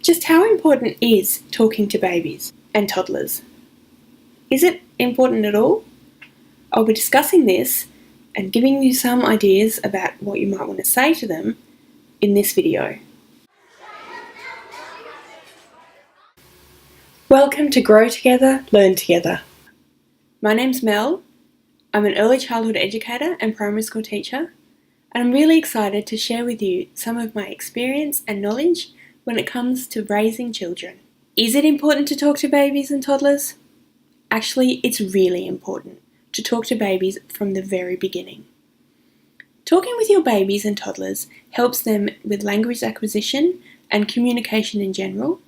Just how important is talking to babies and toddlers? Is it important at all? I'll be discussing this and giving you some ideas about what you might want to say to them in this video. Welcome to Grow Together, Learn Together. My name's Mel. I'm an early childhood educator and primary school teacher, and I'm really excited to share with you some of my experience and knowledge when it comes to raising children. Is it important to talk to babies and toddlers? Actually, it's really important to talk to babies from the very beginning. Talking with your babies and toddlers helps them with language acquisition and communication in general,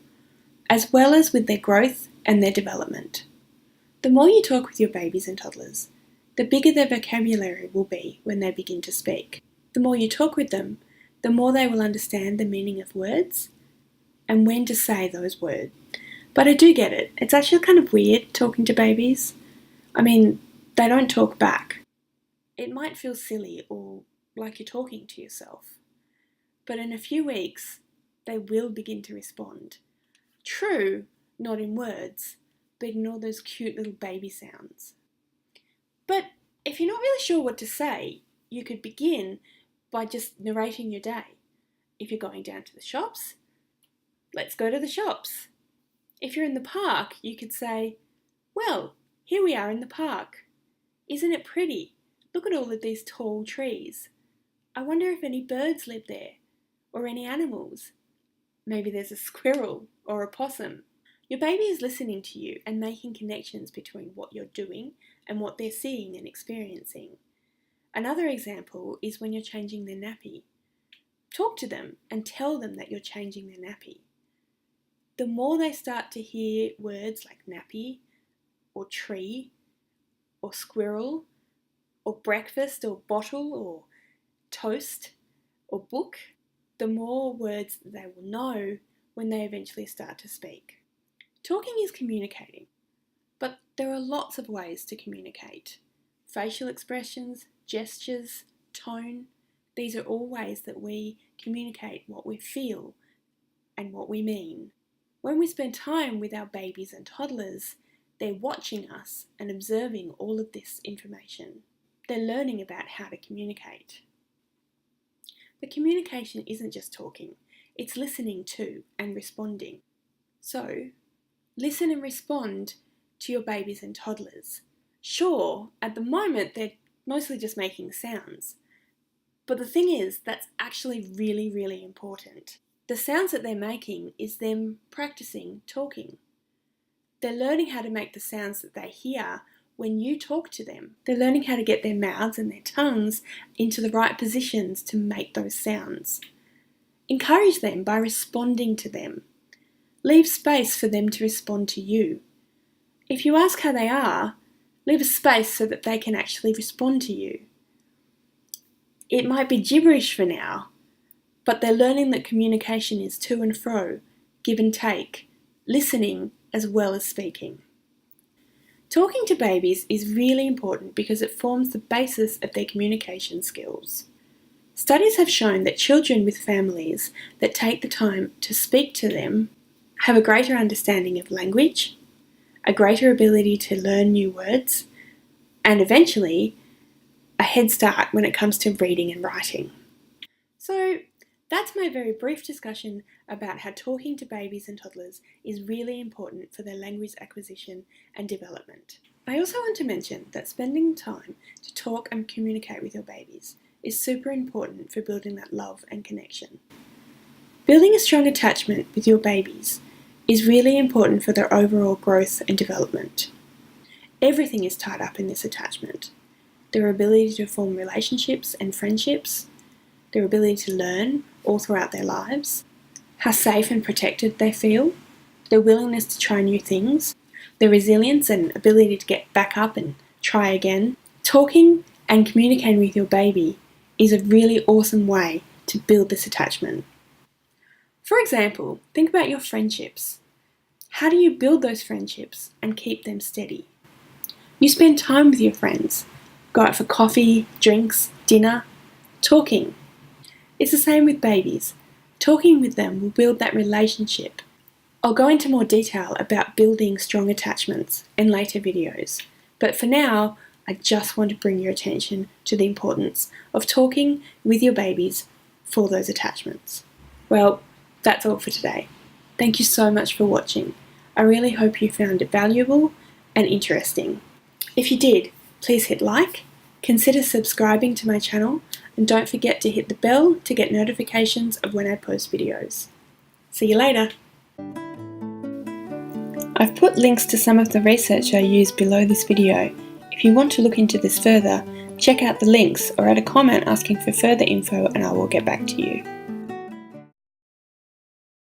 as well as with their growth and their development. The more you talk with your babies and toddlers, the bigger their vocabulary will be when they begin to speak. The more you talk with them, the more they will understand the meaning of words and when to say those words. But I do get it. It's actually kind of weird talking to babies. They don't talk back. It might feel silly or like you're talking to yourself. But in a few weeks, they will begin to respond. True, not in words, but in all those cute little baby sounds. But if you're not really sure what to say, you could begin by just narrating your day. If you're going down to the shops, let's go to the shops. If you're in the park, you could say, well, here we are in the park. Isn't it pretty? Look at all of these tall trees. I wonder if any birds live there, or any animals. Maybe there's a squirrel or a possum. Your baby is listening to you and making connections between what you're doing and what they're seeing and experiencing. Another example is when you're changing their nappy. Talk to them and tell them that you're changing their nappy. The more they start to hear words like nappy, or tree, or squirrel, or breakfast, or bottle, or toast, or book, the more words they will know when they eventually start to speak. Talking is communicating, but there are lots of ways to communicate. Facial expressions, gestures, tone, these are all ways that we communicate what we feel and what we mean. When we spend time with our babies and toddlers, they're watching us and observing all of this information. They're learning about how to communicate. But communication isn't just talking, it's listening to and responding. So, listen and respond to your babies and toddlers. Sure, at the moment they're mostly just making sounds, but the thing is, that's actually really, really important. The sounds that they're making is them practicing talking. They're learning how to make the sounds that they hear when you talk to them. They're learning how to get their mouths and their tongues into the right positions to make those sounds. Encourage them by responding to them. Leave space for them to respond to you. If you ask how they are, leave a space so that they can actually respond to you. It might be gibberish for now, but they're learning that communication is to and fro, give and take, listening as well as speaking. Talking to babies is really important because it forms the basis of their communication skills. Studies have shown that children with families that take the time to speak to them have a greater understanding of language, a greater ability to learn new words, and eventually a head start when it comes to reading and writing. So that's my very brief discussion about how talking to babies and toddlers is really important for their language acquisition and development. I also want to mention that spending time to talk and communicate with your babies is super important for building that love and connection. Building a strong attachment with your babies is really important for their overall growth and development. Everything is tied up in this attachment. Their ability to form relationships and friendships, their ability to learn all throughout their lives, how safe and protected they feel, their willingness to try new things, their resilience and ability to get back up and try again. Talking and communicating with your baby is a really awesome way to build this attachment. For example, think about your friendships. How do you build those friendships and keep them steady? You spend time with your friends, go out for coffee, drinks, dinner, talking. It's the same with babies. Talking with them will build that relationship I'll go into more detail about building strong attachments in later videos, but for now, I just want to bring your attention to the importance of talking with your babies for those attachments. Well, that's all for today. Thank you so much for watching. I really hope you found it valuable and interesting. If you did, please hit like, consider subscribing to my channel, and don't forget to hit the bell to get notifications of when I post videos. See you later! I've put links to some of the research I used below this video. If you want to look into this further, check out the links or add a comment asking for further info and I will get back to you.